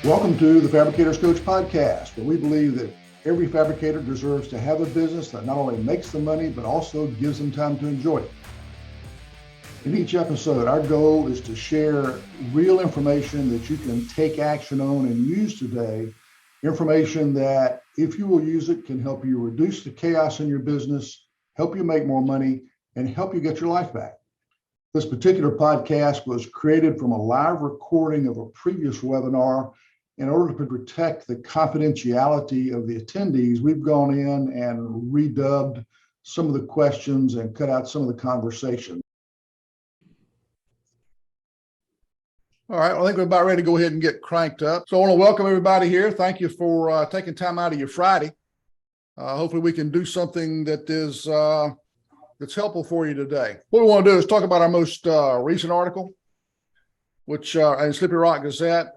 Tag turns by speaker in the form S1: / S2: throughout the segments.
S1: Welcome to the Fabricators Coach podcast, where we believe that every fabricator deserves to have a business that not only makes them money, but also gives them time to enjoy it. In each episode, our goal is to share real information that you can take action on and use today. Information that, if you will use it, can help you reduce the chaos in your business, help you make more money, and help you get your life back. This particular podcast was created from a live recording of a previous webinar. In order to protect the confidentiality of the attendees, we've gone in and redubbed some of the questions and cut out some of the conversation. All right, well, I think we're about ready to go ahead and get cranked up. So I want to welcome everybody here. Thank you for taking time out of your Friday. Hopefully we can do something that is that's helpful for you today. What we want to do is talk about our most recent article, which in Slippery Rock Gazette.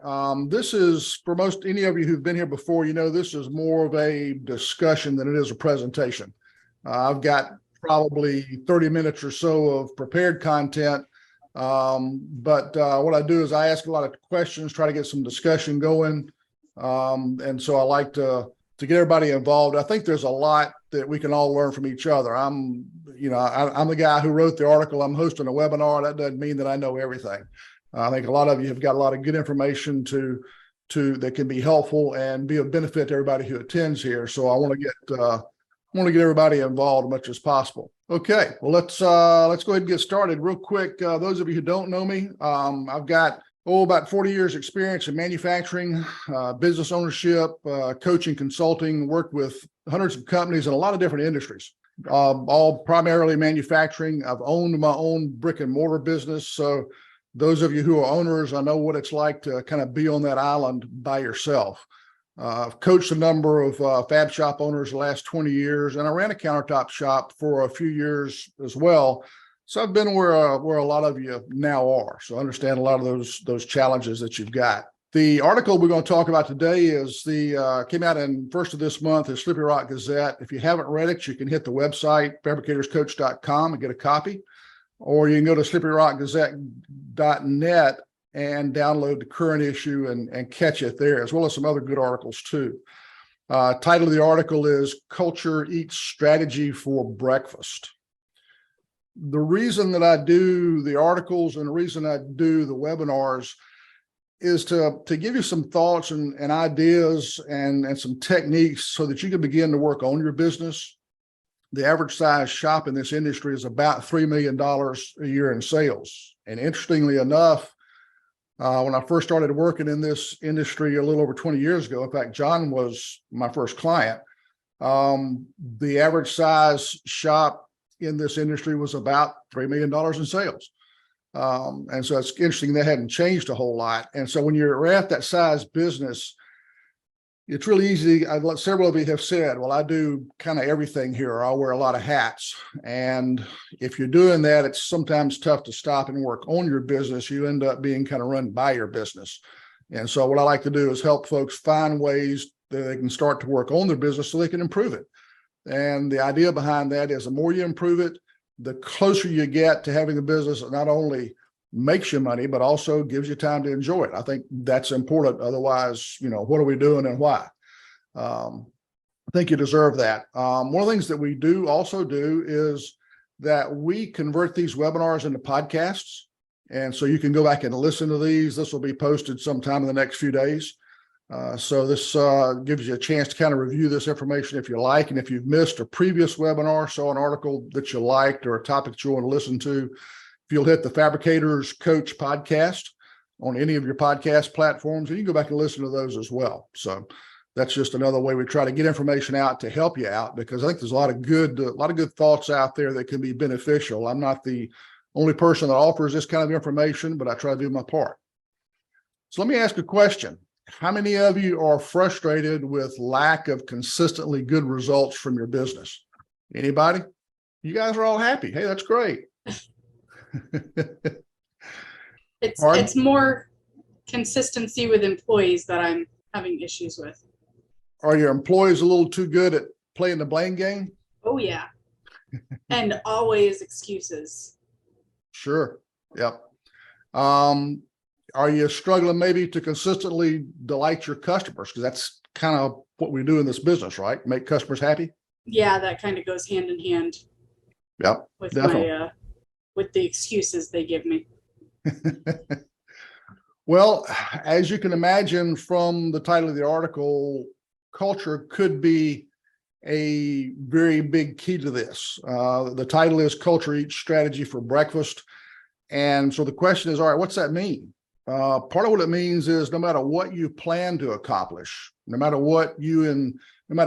S1: This is, for any of you who've been here before, you know this is more of a discussion than it is a presentation. I've got probably 30 minutes or so of prepared content, but what I do is I ask a lot of questions, try to get some discussion going, and so I like to get everybody involved. I think there's a lot that we can all learn from each other. I'm the guy who wrote the article. I'm hosting a webinar. That doesn't mean that I know everything. I think a lot of you have got a lot of good information to that can be helpful and be of benefit to everybody who attends here. So I want to get everybody involved as much as possible. Okay, well let's go ahead and get started real quick. Those of you who don't know me, I've got about 40 years experience in manufacturing, business ownership, coaching, consulting, worked with hundreds of companies in a lot of different industries, all primarily manufacturing. I've owned my own brick and mortar business, so those of you who are owners, I know what it's like to kind of be on that island by yourself. I've coached a number of fab shop owners the last 20 years, and I ran a countertop shop for a few years as well. So I've been where a lot of you now are. So I understand a lot of those challenges that you've got. The article we're going to talk about today is came out in first of this month, the Slippery Rock Gazette. If you haven't read it, you can hit the website, fabricatorscoach.com, and get a copy. Or you can go to slipperyrockgazette.net and download the current issue and catch it there, as well as some other good articles too. Title of the article is Culture Eats Strategy for Breakfast. The reason that I do the articles and the reason I do the webinars is to give you some thoughts and ideas and some techniques so that you can begin to work on your business. The average size shop in this industry is about $3 million a year in sales. And interestingly enough, when I first started working in this industry a little over 20 years ago, in fact, John was my first client, the average size shop in this industry was about $3 million in sales. And so it's interesting that hadn't changed a whole lot. And so when you're at that size business, it's really easy. Several of you have said, well, I do kind of everything here, or I'll wear a lot of hats. And if you're doing that, it's sometimes tough to stop and work on your business. You end up being kind of run by your business. And so what I like to do is help folks find ways that they can start to work on their business so they can improve it. And the idea behind that is the more you improve it, the closer you get to having a business that not only makes you money, but also gives you time to enjoy it. I think that's important. Otherwise, what are we doing and why? I think you deserve that. One of the things that we also do is that we convert these webinars into podcasts. And so you can go back and listen to these. This will be posted sometime in the next few days. So this gives you a chance to kind of review this information if you like. And if you've missed a previous webinar, saw an article that you liked or a topic that you want to listen to, if you'll hit the Fabricators Coach podcast on any of your podcast platforms, and you can go back and listen to those as well. So that's just another way we try to get information out to help you out, because I think there's a lot of good thoughts out there that can be beneficial. I'm not the only person that offers this kind of information, but I try to do my part. So let me ask a question. How many of you are frustrated with lack of consistently good results from your business? Anybody? You guys are all happy. Hey, that's great.
S2: It's more consistency with employees that I'm having issues with.
S1: Are your employees a little too good at playing the blame game?
S2: Oh yeah. And always excuses.
S1: Sure. Yep. Are you struggling maybe to consistently delight your customers? Because that's kind of what we do in this business, right? Make customers happy.
S2: Yeah, that kind of goes hand in hand
S1: Yep,
S2: with
S1: definitely.
S2: my with the excuses they give me.
S1: Well, as you can imagine from the title of the article, culture could be a very big key to this. The title is Culture Eats Strategy for Breakfast. And so the question is, all right, what's that mean? Part of what it means is no matter what you plan to accomplish, no matter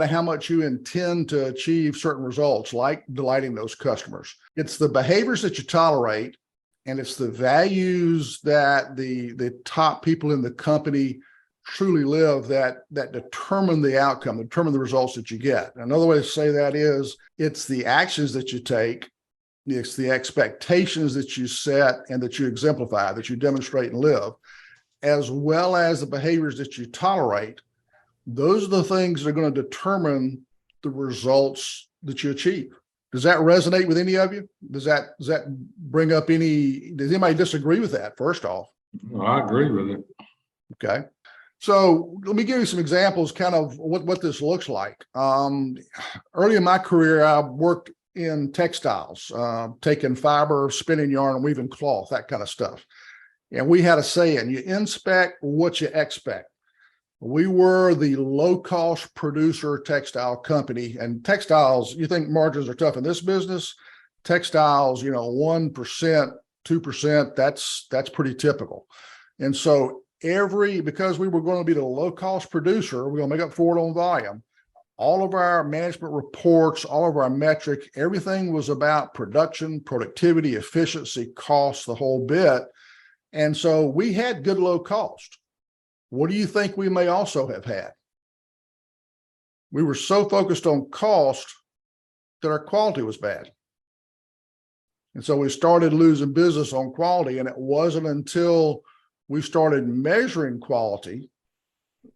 S1: how much you intend to achieve certain results, like delighting those customers, it's the behaviors that you tolerate, and it's the values that the top people in the company truly live that determine the outcome, determine the results that you get. Another way to say that is it's the actions that you take, it's the expectations that you set and that you exemplify, that you demonstrate and live, as well as the behaviors that you tolerate. Those are the things that are going to determine the results that you achieve. Does that resonate with any of you? Does that bring up does anybody disagree with that, first off?
S3: Well, I agree with it.
S1: Okay. So let me give you some examples kind of what this looks like. Early in my career, I worked in textiles, taking fiber, spinning yarn, and weaving cloth, that kind of stuff. And we had a saying, you inspect what you expect. We were the low-cost producer textile company, and textiles, you think margins are tough in this business? Textiles, 1%, 2%, that's pretty typical. And so because we were going to be the low-cost producer, we're going to make up for it on volume. All of our management reports, all of our metric, everything was about production, productivity, efficiency, cost, the whole bit. And so we had good low cost. What do you think we may also have had? We were so focused on cost that our quality was bad. And so we started losing business on quality, and it wasn't until we started measuring quality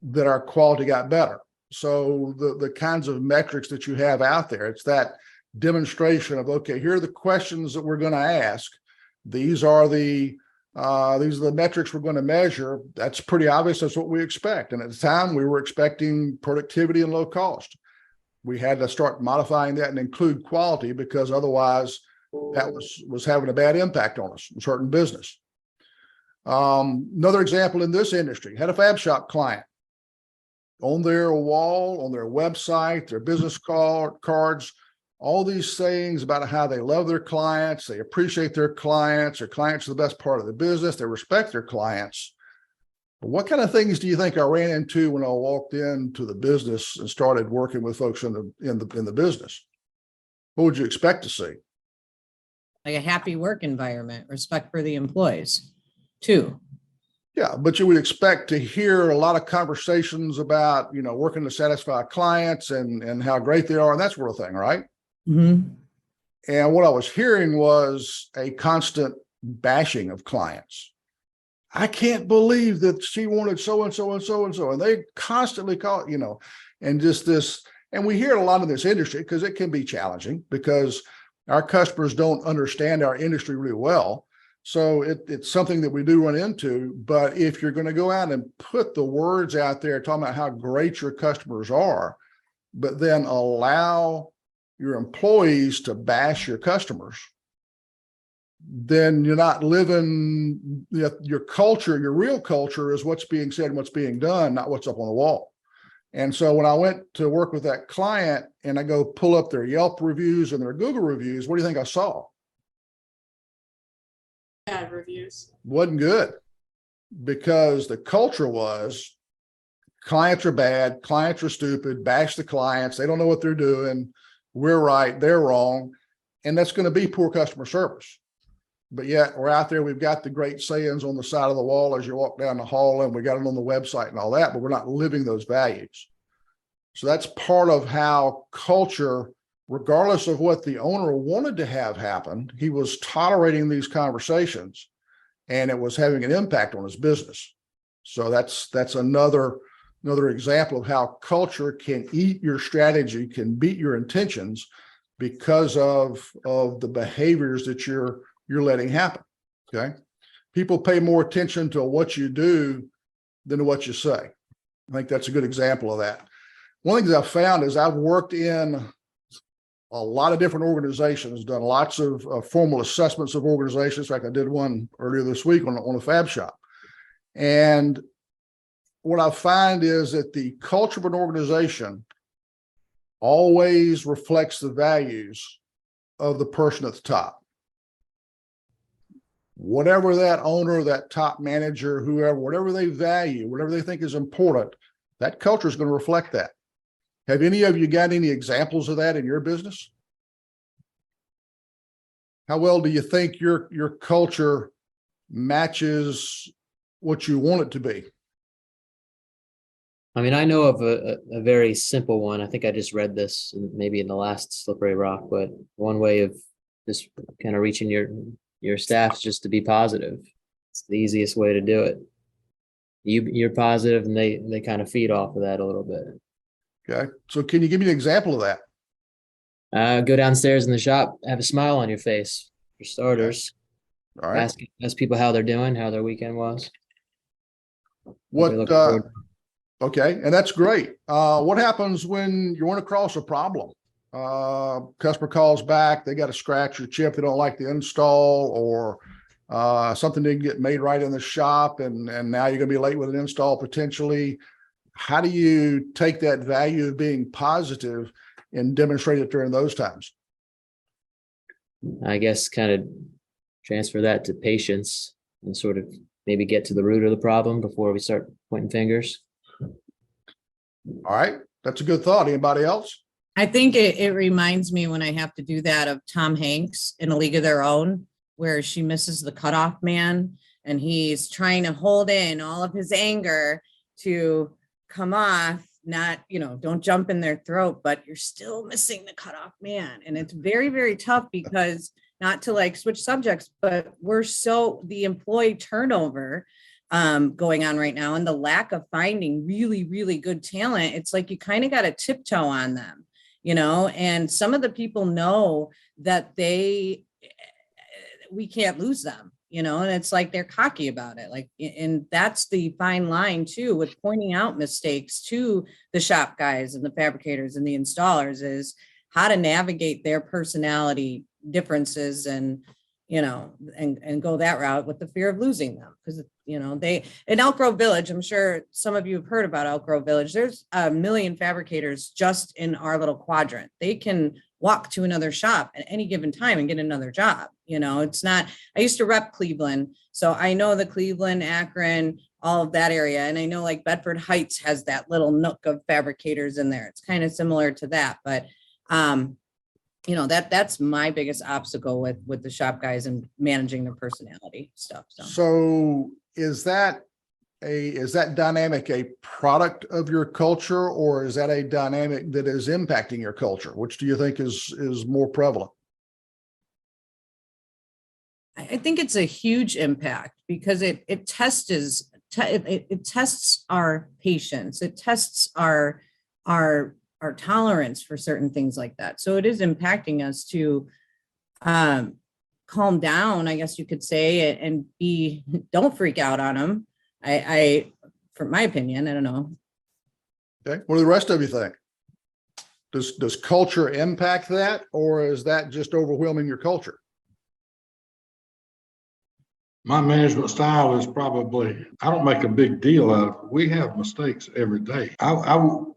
S1: that our quality got better. So the kinds of metrics that you have out there, it's that demonstration of, okay, here are the questions that we're going to ask. These are the metrics we're going to measure. That's pretty obvious. That's what we expect. And at the time, we were expecting productivity and low cost. We had to start modifying that and include quality, because otherwise that was having a bad impact on us in certain business. Another example in this industry, had a fab shop client. On their wall, on their website, their business cards, all these sayings about how they love their clients, they appreciate their clients are the best part of the business, they respect their clients. But what kind of things do you think I ran into when I walked into the business and started working with folks in the business? What would you expect to see?
S4: Like a happy work environment, respect for the employees, too.
S1: Yeah, but you would expect to hear a lot of conversations about, working to satisfy clients and how great they are and that sort of thing, right?
S4: Mm-hmm.
S1: And what I was hearing was a constant bashing of clients. I can't believe that she wanted so and so and so and so, and they constantly call, and just this. And we hear it a lot in this industry because it can be challenging because our customers don't understand our industry really well. So it's something that we do run into. But if you're going to go out and put the words out there talking about how great your customers are, but then allow your employees to bash your customers, then you're not living your culture. Your real culture is what's being said and what's being done, not what's up on the wall. And so when I went to work with that client and I go pull up their Yelp reviews and their Google reviews, what do you think I saw?
S2: Bad reviews.
S1: Wasn't good, because the culture was clients are bad, clients are stupid, bash the clients, they don't know what they're doing, we're right, they're wrong, and that's going to be poor customer service. But yet we're out there, we've got the great sayings on the side of the wall as you walk down the hall, and we got them on the website and all that, but we're not living those values. So that's part of how culture, regardless of what the owner wanted to have happen, he was tolerating these conversations and it was having an impact on his business. So that's another example of how culture can eat your strategy, can beat your intentions because of the behaviors that you're letting happen. Okay. people pay more attention to what you do than to what you say. I think that's a good example of that. One of the things I've found is I've worked in a lot of different organizations, done lots of formal assessments of organizations. In fact, I did one earlier this week on a fab shop. And what I find is that the culture of an organization always reflects the values of the person at the top. Whatever that owner, that top manager, whoever, whatever they value, whatever they think is important, that culture is going to reflect that. Have any of you got any examples of that in your business? How well do you think your culture matches what you want it to be?
S3: I mean, I know of a very simple one. I think I just read this maybe in the last Slippery Rock, but one way of just kind of reaching your staff is just to be positive. It's the easiest way to do it. You're positive and they kind of feed off of that a little bit.
S1: Okay. So can you give me an example of that?
S3: Go downstairs in the shop, have a smile on your face for starters.
S1: All right.
S3: Ask people how they're doing, how their weekend was.
S1: Okay. And that's great. What happens when you run across a problem? Customer calls back, they got a scratch or chip, they don't like the install, or something didn't get made right in the shop, and now you're going to be late with an install potentially. How do you take that value of being positive and demonstrate it during those times?
S3: I guess kind of transfer that to patience and sort of maybe get to the root of the problem before we start pointing fingers.
S1: All right. That's a good thought. Anybody else?
S4: I think it reminds me when I have to do that of Tom Hanks in A League of Their Own, where she misses the cutoff man and he's trying to hold in all of his anger to come off, not, don't jump in their throat, but you're still missing the cutoff man. And it's very, very tough because, not to switch subjects, but the employee turnover going on right now and the lack of finding really, really good talent. It's like you kind of got to tiptoe on them, and some of the people know that we can't lose them, and it's like they're cocky about it. And that's the fine line too, with pointing out mistakes to the shop guys and the fabricators and the installers, is how to navigate their personality differences and go that route with the fear of losing them. Because, they in Elk Grove Village, I'm sure some of you have heard about Elk Grove Village. There's 1 million fabricators just in our little quadrant. They can walk to another shop at any given time and get another job. It's not, I used to rep Cleveland. So I know the Cleveland, Akron, all of that area. And I know Bedford Heights has that little nook of fabricators in there. It's kind of similar to that, but that's my biggest obstacle with the shop guys and managing their personality stuff.
S1: So is that dynamic a product of your culture, or is that a dynamic that is impacting your culture? Which do you think is more prevalent?
S4: I think it's a huge impact because it tests our patience. It tests our tolerance for certain things like that. So it is impacting us to calm down, I guess you could say, and don't freak out on them. For my opinion, I don't know.
S1: Okay. What do the rest of you think? Does culture impact that, or is that just overwhelming your culture?
S5: My management style is probably, I don't make a big deal out of it. We have mistakes every day. I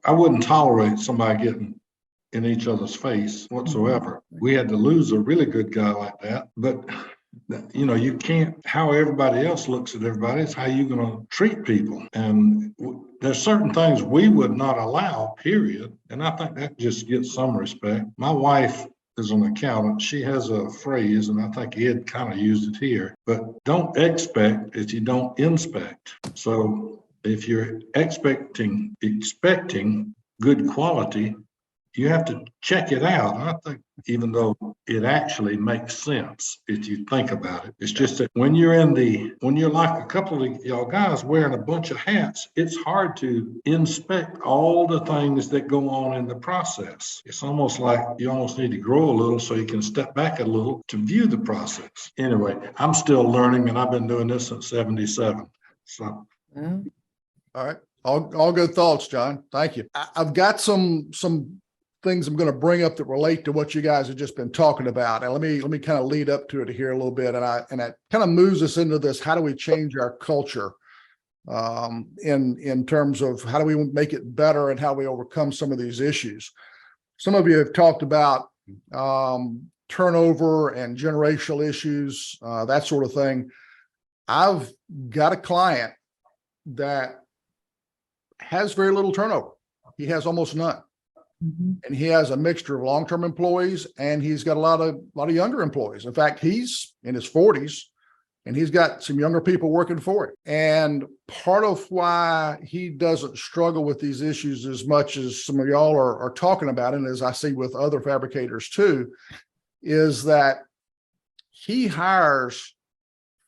S5: wouldn't tolerate somebody getting in each other's face whatsoever. We had to lose a really good guy like that. But, you can't, how everybody else looks at everybody is how you're going to treat people. And there's certain things we would not allow, period. And I think that just gets some respect. My wife is an accountant. She has a phrase, and I think Ed kind of used it here, but don't expect if you don't inspect. So if you're expecting good quality, you have to check it out. I think even though it actually makes sense if you think about it, it's just that when you're like a couple of y'all guys wearing a bunch of hats, it's hard to inspect all the things that go on in the process. It's almost like you almost need to grow a little so you can step back a little to view the process. Anyway, I'm still learning, and I've been doing this since 77. So
S4: Well,
S1: All right. All good thoughts, John. Thank you. I've got some things I'm going to bring up that relate to what you guys have just been talking about. And let me kind of lead up to it here a little bit. And that kind of moves us into this. How do we change our culture in terms of how do we make it better and how we overcome some of these issues? Some of you have talked about turnover and generational issues, that sort of thing. I've got a client that has very little turnover. He has almost none.
S4: mhm.
S1: And he has a mixture of long-term employees, and he's got a lot of younger employees. In fact, he's in his 40s and he's got some younger people working for him. And part of why he doesn't struggle with these issues as much as some of y'all are talking about, and as I see with other fabricators too, is that he hires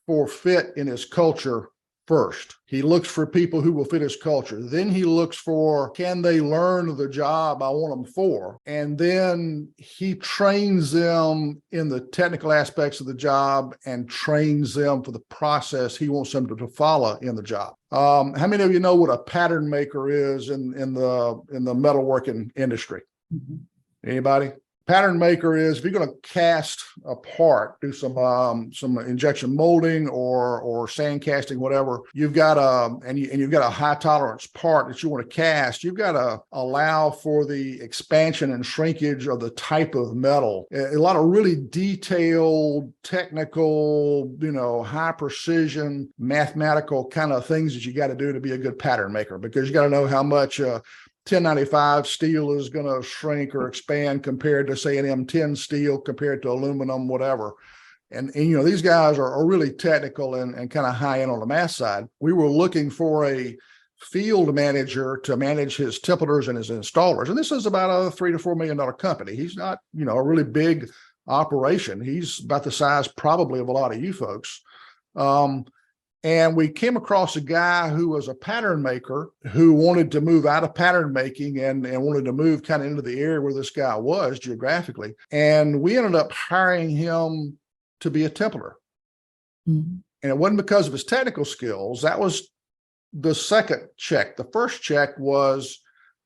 S1: for fit in his culture first. He looks for people who will fit his culture. Then he looks for, can they learn the job I want them for? And then he trains them in the technical aspects of the job and trains them for the process he wants them to follow in the job. How many of you know what a pattern maker is in the metalworking industry? Anybody? Pattern maker is, if you're going to cast a part, do some injection molding or sand casting, whatever, you've got you've got a high tolerance part that you want to cast. You've got to allow for the expansion and shrinkage of the type of metal. A lot of really detailed, technical, high precision, mathematical kind of things that you got to do to be a good pattern maker, because you got to know how much 1095 steel is going to shrink or expand compared to, say, an M10 steel compared to aluminum, whatever. And these guys are really technical and kind of high end on the math side. We were looking for a field manager to manage his temperators and his installers. And this is about a $3 to $4 million company. He's not, a really big operation. He's about the size probably of a lot of you folks. And we came across a guy who was a pattern maker who wanted to move out of pattern making and wanted to move kind of into the area where this guy was geographically. And we ended up hiring him to be a Templar.
S4: Mhm.
S1: And it wasn't because of his technical skills. That was the second check. The first check was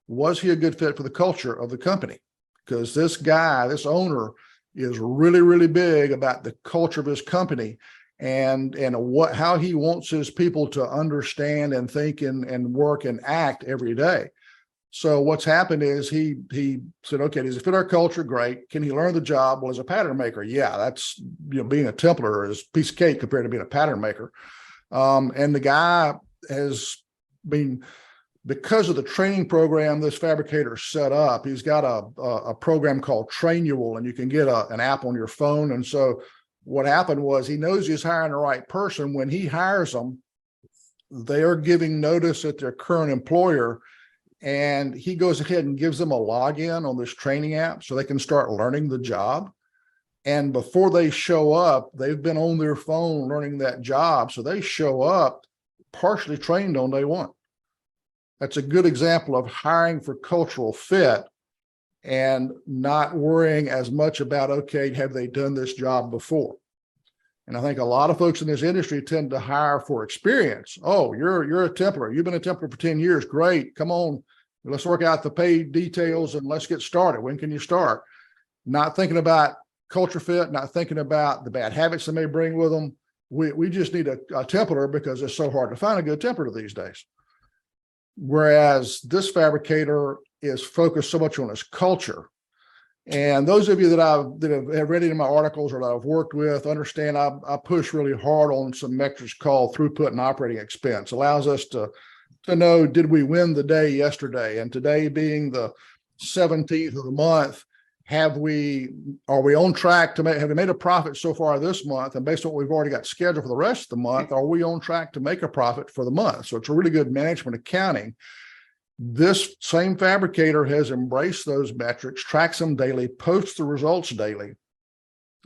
S1: he a good fit for the culture of the company? Because this guy, this owner, is really, really big about the culture of his company and how he wants his people to understand and think and work and act every day. So what's happened is he said, okay, does it fit our culture? Great. Can he learn the job? Well, as a pattern maker, yeah, that's, being a Templar is a piece of cake compared to being a pattern maker. And the guy has been, because of the training program this fabricator set up, he's got a program called Trainual, and you can get an app on your phone. And so what happened was, he knows he's hiring the right person. When he hires them, they are giving notice at their current employer, and he goes ahead and gives them a login on this training app so they can start learning the job. And before they show up, they've been on their phone learning that job. So they show up partially trained on day one. That's a good example of hiring for cultural fit and not worrying as much about, okay, have they done this job before? And I think a lot of folks in this industry tend to hire for experience. Oh, you're a Templar. You've been a Templar for 10 years. Great. Come on. Let's work out the pay details and let's get started. When can you start? Not thinking about culture fit, not thinking about the bad habits they may bring with them. We just need a Templar because it's so hard to find a good Templar these days. Whereas this fabricator is focused so much on his culture. And those of you that have read it in my articles or that I've worked with understand I push really hard on some metrics called throughput and operating expense. Allows us to know, did we win the day yesterday? And today being the 17th of the month, are we on track to have we made a profit so far this month? And based on what we've already got scheduled for the rest of the month, are we on track to make a profit for the month? So it's a really good management accounting. This same fabricator has embraced those metrics, tracks them daily, posts the results daily.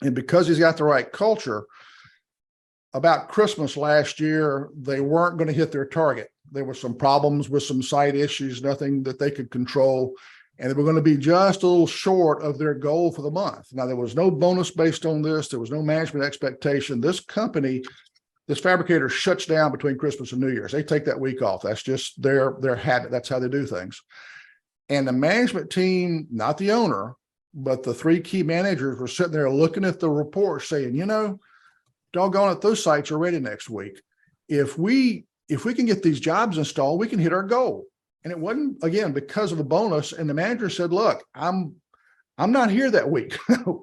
S1: And because he's got the right culture, about Christmas last year, they weren't going to hit their target. There were some problems with some site issues, nothing that they could control. And they were going to be just a little short of their goal for the month. Now, there was no bonus based on this. There was no management expectation. This company, this fabricator shuts down between Christmas and New Year's. They take that week off. That's just their habit. That's how they do things. And the management team, not the owner, but the three key managers were sitting there looking at the report saying, you know, doggone it, those sites are ready next week. If we can get these jobs installed, we can hit our goal. And it wasn't, again, because of the bonus. And the manager said, look, I'm not here that week.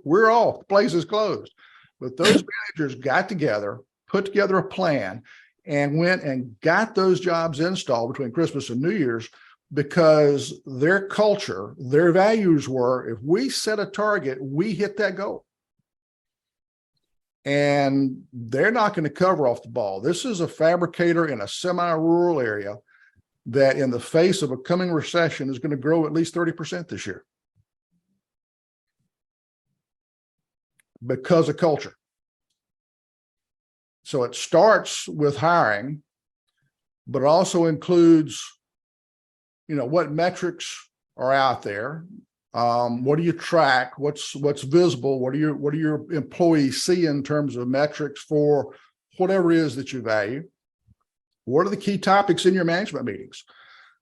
S1: We're off. The place is closed. But those managers got together, put together a plan, and went and got those jobs installed between Christmas and New Year's, because their culture, their values were, if we set a target, we hit that goal. And they're not going to cover off the ball. This is a fabricator in a semi-rural area that, in the face of a coming recession, is going to grow at least 30% this year because of culture. So it starts with hiring, but it also includes, you know, what metrics are out there. What do you track? What's visible? What do your employees see in terms of metrics for whatever it is that you value? What are the key topics in your management meetings?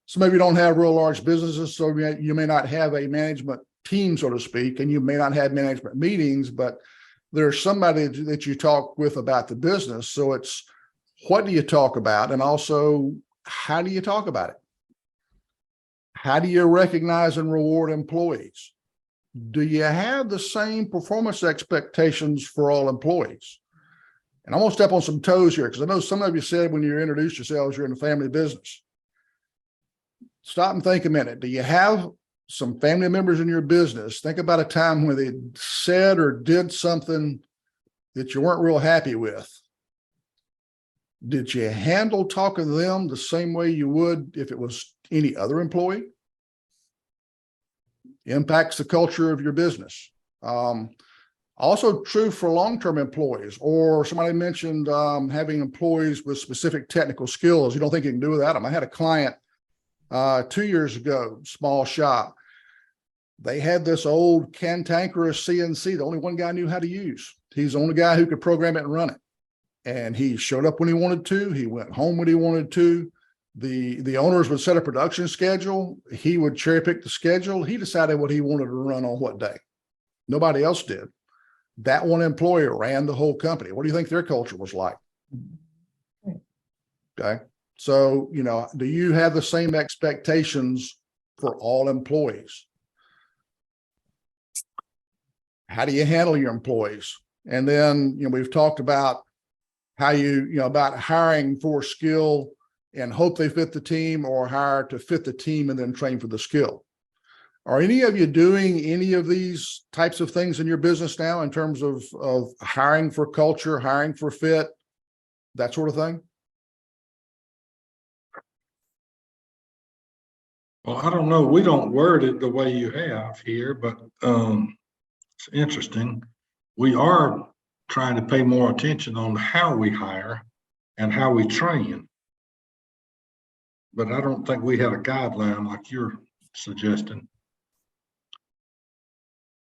S1: So maybe you don't have real large businesses, so you may not have a management team, so to speak, and you may not have management meetings, but there's somebody that you talk with about the business. So it's, what do you talk about? And also, how do you talk about it? How do you recognize and reward employees? Do you have the same performance expectations for all employees? And I'm going to step on some toes here, because I know some of you said when you introduced yourselves, you're in a family business. Stop and think a minute. Do you have some family members in your business? Think about a time when they said or did something that you weren't real happy with. Did you handle talking to them the same way you would if it was any other employee? Impacts the culture of your business. Also true for long-term employees, or somebody mentioned having employees with specific technical skills. You don't think you can do without them. I had a client 2 years ago, small shop. They had this old cantankerous CNC, the only one guy knew how to use. He's the only guy who could program it and run it. And he showed up when he wanted to. He went home when he wanted to. The owners would set a production schedule. He would cherry pick the schedule. He decided what he wanted to run on what day. Nobody else did. That one employer ran the whole company. What do you think their culture was like? Okay. So, you know, do you have the same expectations for all employees? How do you handle your employees? And then, you know, we've talked about how about hiring for skill and hope they fit the team, or hire to fit the team and then train for the skill. Are any of you doing any of these types of things in your business now in terms of hiring for culture, hiring for fit, that sort of thing?
S5: Well, I don't know. We don't word it the way you have here, but it's interesting. We are trying to pay more attention on how we hire and how we train. But I don't think we have a guideline like you're suggesting.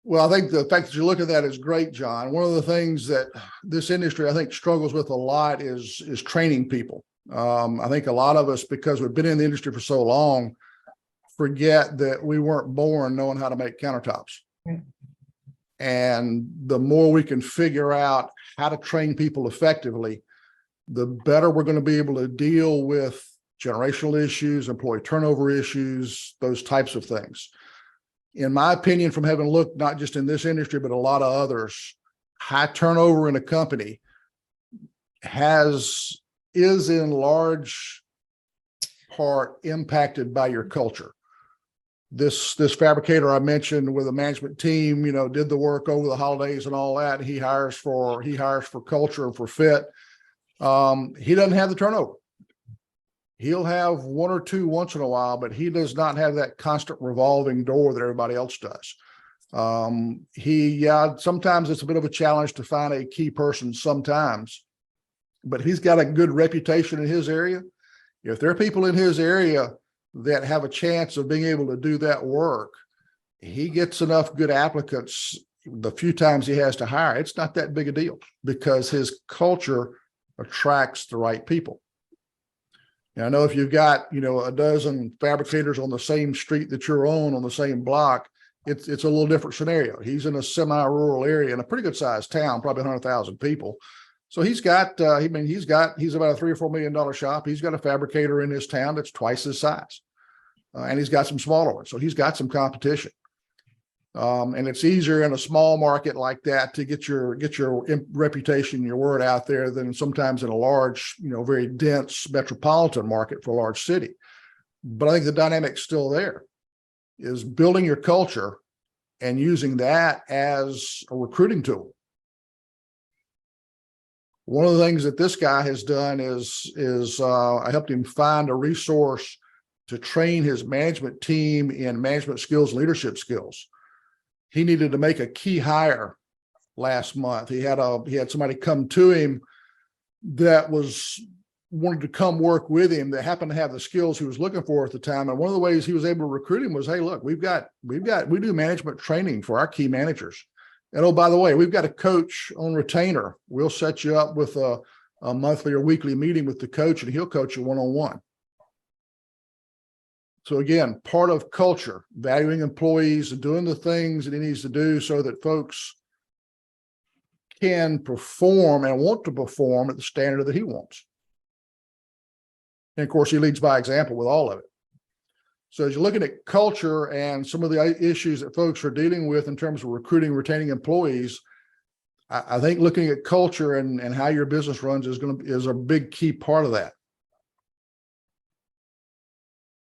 S1: Well, I think the fact that you look at that is great, John. One of the things that this industry, I think, struggles with a lot is training people. I think a lot of us, because we've been in the industry for so long, forget that we weren't born knowing how to make countertops. Right. And the more we can figure out how to train people effectively, the better we're going to be able to deal with generational issues, employee turnover issues, those types of things. In my opinion, from having looked not just in this industry, but a lot of others, high turnover in a company is in large part impacted by your culture. This fabricator I mentioned with a management team, did the work over the holidays and all that. He hires for culture and for fit. He doesn't have the turnover. He'll have one or two once in a while, but he does not have that constant revolving door that everybody else does. Sometimes it's a bit of a challenge to find a key person sometimes, but he's got a good reputation in his area. If there are people in his area that have a chance of being able to do that work, he gets enough good applicants the few times he has to hire. It's not that big a deal because his culture attracts the right people. Now, I know if you've got, a dozen fabricators on the same street that you're on the same block, it's a little different scenario. He's in a semi-rural area in a pretty good sized town, probably 100,000 people. So he's about a $3 or $4 million shop. He's got a fabricator in his town that's twice his size. And he's got some smaller ones. So he's got some competition. And it's easier in a small market like that to get your reputation, your word out there than sometimes in a large, very dense metropolitan market for a large city. But I think the dynamic's still there, is building your culture and using that as a recruiting tool. One of the things that this guy has done is I helped him find a resource to train his management team in management skills, leadership skills. He needed to make a key hire last month. He had somebody come to him that wanted to come work with him that happened to have the skills he was looking for at the time. And one of the ways he was able to recruit him was, hey, look, we do management training for our key managers. And oh, by the way, we've got a coach on retainer. We'll set you up with a monthly or weekly meeting with the coach, and he'll coach you one-on-one. So again, part of culture, valuing employees and doing the things that he needs to do so that folks can perform and want to perform at the standard that he wants. And of course, he leads by example with all of it. So as you're looking at culture and some of the issues that folks are dealing with in terms of recruiting, retaining employees, I think looking at culture and how your business runs is a big key part of that.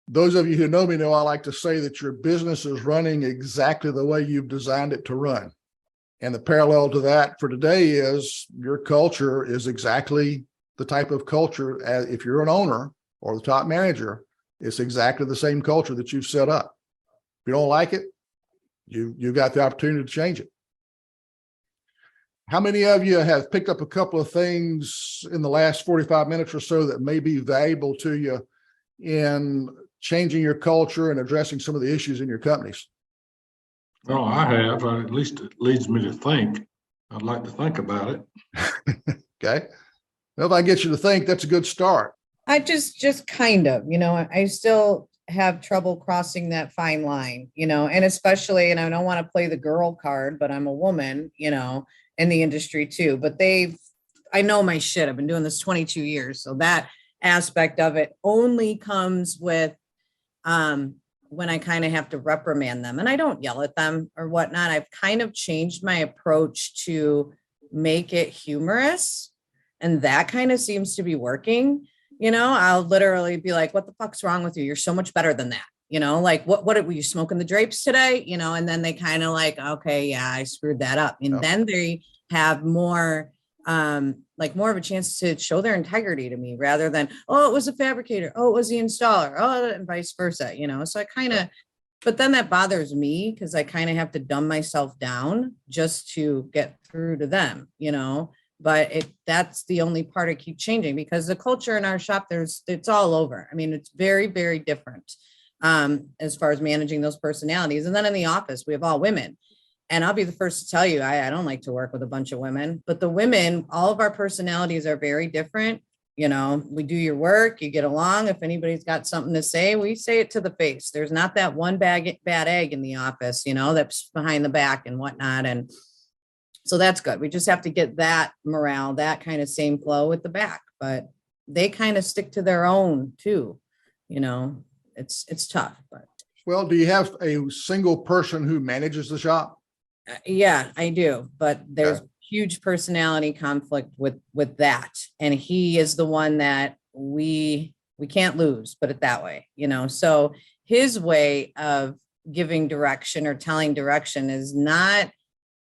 S1: Those of you who know me know I like to say that your business is running exactly the way you've designed it to run. And the parallel to that for today is your culture is exactly the type of culture, as if you're an owner or the top manager, it's exactly the same culture that you've set up. If you don't like it, you've got the opportunity to change it. How many of you have picked up a couple of things in the last 45 minutes or so that may be valuable to you in changing your culture and addressing some of the issues in your companies?
S5: Well, I have. At least it leads me to think. I'd like to think about it.
S1: Okay. Well, if I get you to think, that's a good start.
S4: I just kind of, I still have trouble crossing that fine line, and especially, and I don't want to play the girl card, but I'm a woman, in the industry too, but I know my shit. I've been doing this 22 years. So that aspect of it only comes with, when I kind of have to reprimand them, and I don't yell at them or whatnot. I've kind of changed my approach to make it humorous, and that kind of seems to be working. I'll literally be like, what the fuck's wrong with you? You're so much better than that. Like what were you smoking the drapes today? And then they kind of like, okay, yeah, I screwed that up. And then they have more of a chance to show their integrity to me rather than, oh, it was a fabricator. Oh, it was the installer. Oh, and vice versa, so I kind of, but then that bothers me because I kind of have to dumb myself down just to get through to them, but that's the only part I keep changing because the culture in our shop, it's all over. I mean, it's very, very different as far as managing those personalities. And then in the office, we have all women. And I'll be the first to tell you, I don't like to work with a bunch of women, but the women, all of our personalities are very different. We do your work, you get along. If anybody's got something to say, we say it to the face. There's not that one bad egg in the office, that's behind the back and whatnot. And so that's good. We just have to get that morale, that kind of same flow with the back, but they kind of stick to their own too. It's tough, but.
S1: Well, do you have a single person who manages the shop?
S4: Yeah, I do, but there's huge personality conflict with that. And he is the one that we can't lose, put it that way, so his way of giving direction or telling direction is not,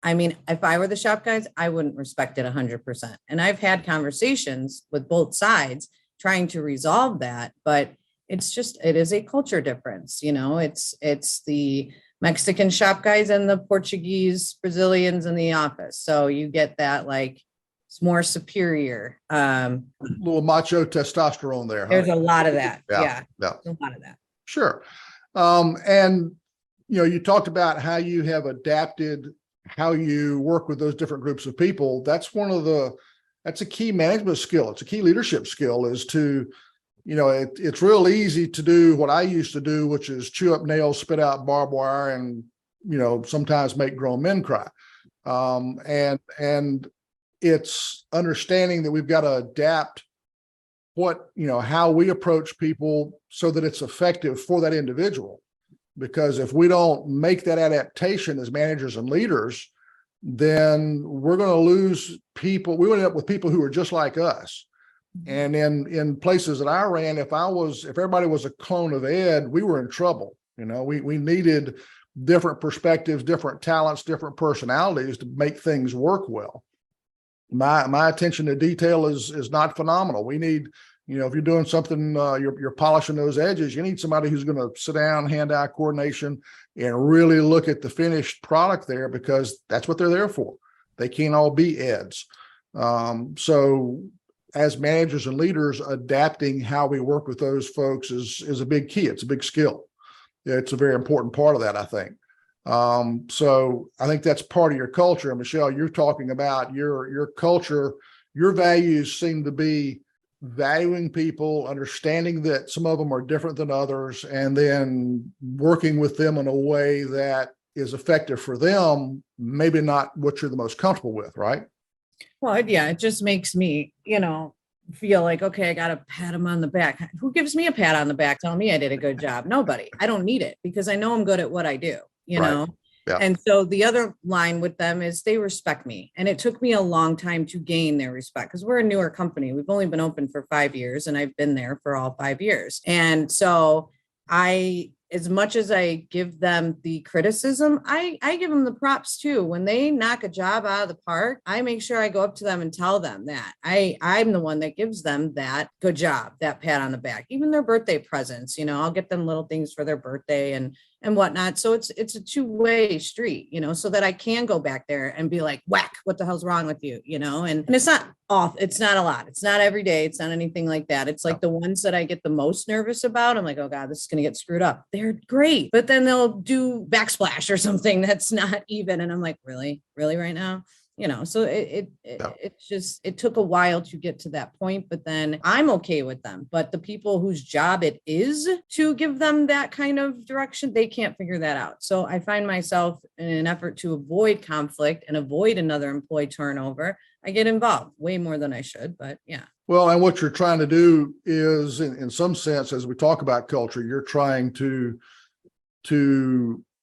S4: if I were the shop guys, I wouldn't respect it 100%. And I've had conversations with both sides trying to resolve that, but it is a culture difference, it's the Mexican shop guys and the Portuguese, Brazilians in the office. So you get that, like, it's more superior.
S1: Little macho testosterone there.
S4: There's
S1: Huh?
S4: a lot of that.
S1: Yeah,
S4: Yeah.
S1: yeah.
S4: A lot of that.
S1: Sure. And, you talked about how you have adapted how you work with those different groups of people. That's a key management skill. It's a key leadership skill, is to, it's real easy to do what I used to do, which is chew up nails, spit out barbed wire, and, sometimes make grown men cry. And it's understanding that we've got to adapt how we approach people so that it's effective for that individual. Because if we don't make that adaptation as managers and leaders, then we're going to lose people. We end up with people who are just like us. And in places that I ran, if everybody was a clone of Ed, we were in trouble. We needed different perspectives, different talents, different personalities to make things work well. My attention to detail is not phenomenal. We need, if you're doing something, you're polishing those edges, you need somebody who's going to sit down, hand-eye coordination, and really look at the finished product there, because that's what they're there for. They can't all be Eds. So as managers and leaders, adapting how we work with those folks is a big key. It's a big skill. It's a very important part of that, I think. So I think that's part of your culture. And Michelle, you're talking about your culture. Your values seem to be valuing people, understanding that some of them are different than others, and then working with them in a way that is effective for them, maybe not what you're the most comfortable with, right?
S4: Well, yeah, it just makes me, feel like, okay, I got to pat him on the back. Who gives me a pat on the back telling me I did a good job? Nobody. I don't need it, because I know I'm good at what I do,
S1: Right. Yeah.
S4: And so the other line with them is they respect me. And it took me a long time to gain their respect, because we're a newer company. We've only been open for 5 years, and I've been there for all 5 years. And so as much as I give them the criticism, I give them the props too. When they knock a job out of the park, I make sure I go up to them and tell them that I'm the one that gives them that good job, that pat on the back, even their birthday presents. I'll get them little things for their birthday and whatnot. So it's a two-way street, so that I can go back there and be like, whack, what the hell's wrong with you? And it's not off. It's not a lot. It's not every day. It's not anything like that. It's like the ones that I get the most nervous about. I'm like, oh God, this is going to get screwed up. They're great. But then they'll do backsplash or something that's not even. And I'm like, really right now? So it took a while to get to that point, but then I'm okay with them. But the people whose job it is to give them that kind of direction, they can't figure that out. So I find myself, in an effort to avoid conflict and avoid another employee turnover, I get involved way more than I should, but yeah.
S1: Well, and what you're trying to do is, in some sense, as we talk about culture, you're trying to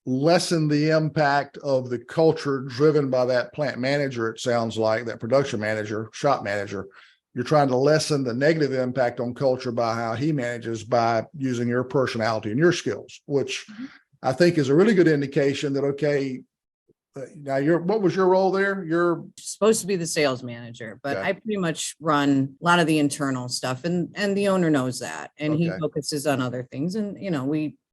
S1: lessen the impact of the culture driven by that plant manager. It sounds like that production manager, shop manager. You're trying to lessen the negative impact on culture by how he manages, by using your personality and your skills, which I think is a really good indication that, okay, now what was your role there? You're
S4: supposed to be the sales manager, but
S1: Okay.
S4: I pretty much run a lot of the internal stuff, and the owner knows that, and he
S1: Okay.
S4: focuses on other things, and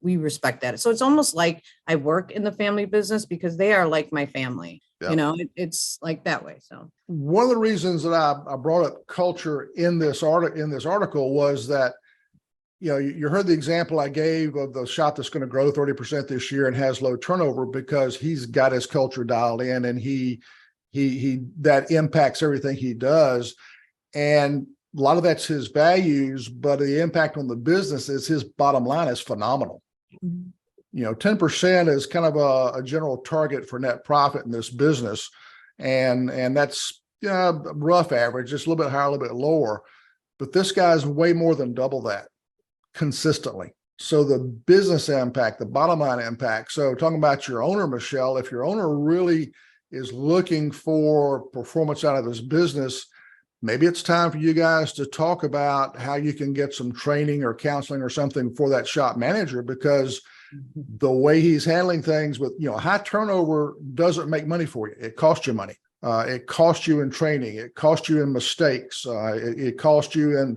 S4: we respect that. So it's almost like I work in the family business, because they are like my family.
S1: Yeah.
S4: It's like that way. So
S1: one of the reasons that I brought up culture in this article was that, you heard the example I gave of the shop that's going to grow 30% this year and has low turnover, because he's got his culture dialed in, and he that impacts everything he does. And a lot of that's his values, but the impact on the business is his bottom line is phenomenal. 10% is kind of a general target for net profit in this business. And that's rough average, just a little bit higher, a little bit lower. But this guy's way more than double that consistently. So the business impact, the bottom line impact. So talking about your owner, Michelle, if your owner really is looking for performance out of his business, maybe it's time for you guys to talk about how you can get some training or counseling or something for that shop manager, because the way he's handling things with, high turnover doesn't make money for you. It costs you money. It costs you in training. It costs you in mistakes. It costs you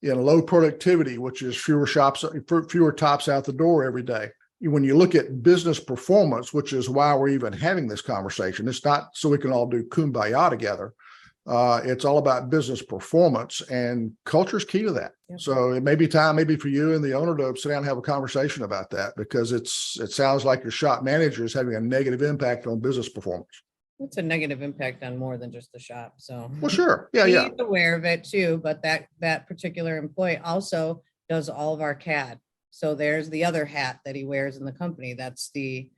S1: in low productivity, which is fewer tops out the door every day. When you look at business performance, which is why we're even having this conversation, it's not so we can all do kumbaya together. It's all about business performance, and culture is key to that.
S4: Yep.
S1: So it may be time maybe for you and the owner to sit down and have a conversation about that, because it sounds like your shop manager is having a negative impact on business performance.
S4: It's a negative impact on more than just the shop, so.
S1: Well, sure. Yeah, yeah.
S4: He's aware of it too, but that particular employee also does all of our CAD. So there's the other hat that he wears in the company. That's the,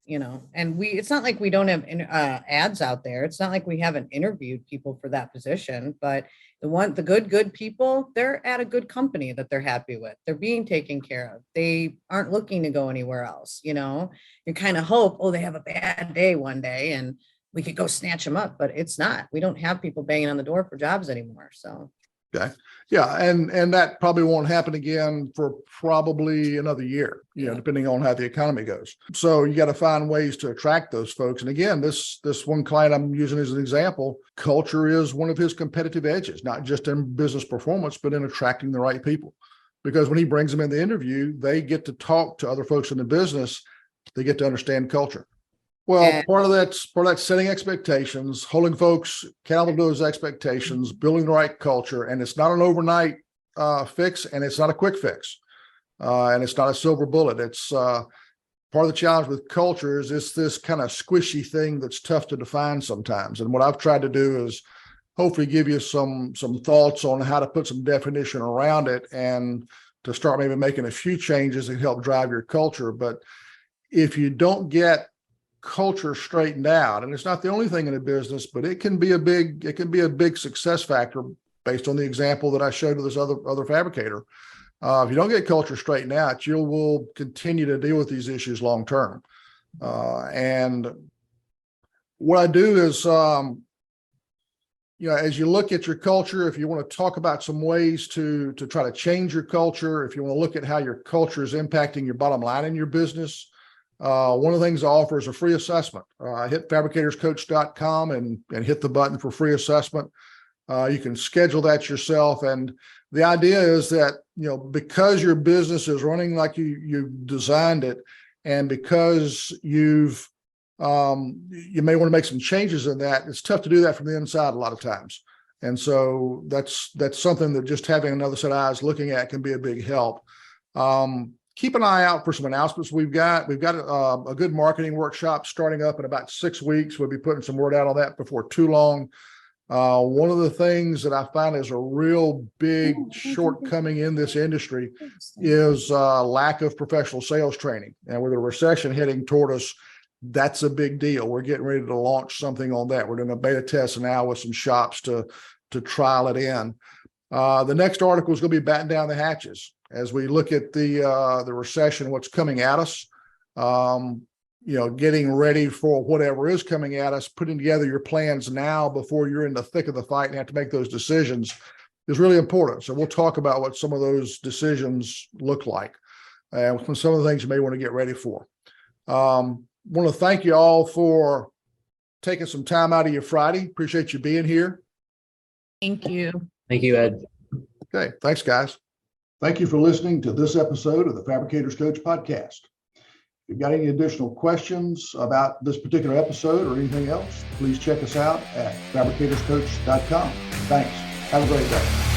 S4: and it's not like we don't have ads out there. It's not like we haven't interviewed people for that position, but the good people, they're at a good company that they're happy with. They're being taken care of. They aren't looking to go anywhere else. You kind of hope, they have a bad day one day and we could go snatch them up, but it's not. We don't have people banging on the door for jobs anymore. So.
S1: Okay. Yeah. And that probably won't happen again for probably another year, depending on how the economy goes. So you got to find ways to attract those folks. And again, this one client I'm using as an example, culture is one of his competitive edges, not just in business performance, but in attracting the right people. Because when he brings them in the interview, they get to talk to other folks in the business. They get to understand culture. Well, part of that's setting expectations, holding folks accountable to those expectations, building the right culture. And it's not an overnight fix, and it's not a quick fix. And it's not a silver bullet. It's part of the challenge with culture is it's this kind of squishy thing that's tough to define sometimes. And what I've tried to do is hopefully give you some thoughts on how to put some definition around it and to start maybe making a few changes that help drive your culture. But if you don't get culture straightened out, and it's not the only thing in a business, but it can be a big success factor based on the example that I showed to this other fabricator. If you don't get culture straightened out, you will continue to deal with these issues long term. And what I do is, as you look at your culture, if you want to talk about some ways to try to change your culture, if you want to look at how your culture is impacting your bottom line in your business, one of the things I offer is a free assessment. Hit fabricatorscoach.com and hit the button for free assessment. You can schedule that yourself. And the idea is that, because your business is running like you designed it, and because you may want to make some changes in that, it's tough to do that from the inside a lot of times. And so that's something that just having another set of eyes looking at can be a big help. Keep an eye out for some announcements we've got. We've got a good marketing workshop starting up in about 6 weeks. We'll be putting some word out on that before too long. One of the things that I find is a real big shortcoming in this industry is lack of professional sales training. And with a recession heading toward us, that's a big deal. We're getting ready to launch something on that. We're doing a beta test now with some shops to trial it in. The next article is going to be batten down the hatches as we look at the recession, what's coming at us, getting ready for whatever is coming at us, putting together your plans now before you're in the thick of the fight and have to make those decisions is really important. So we'll talk about what some of those decisions look like and some of the things you may want to get ready for. Want to thank you all for taking some time out of your Friday. Appreciate you being here.
S4: Thank you.
S3: Thank you, Ed.
S1: Okay, thanks, guys. Thank you for listening to this episode of the Fabricators Coach podcast. If you've got any additional questions about this particular episode or anything else, please check us out at fabricatorscoach.com. Thanks. Have a great day.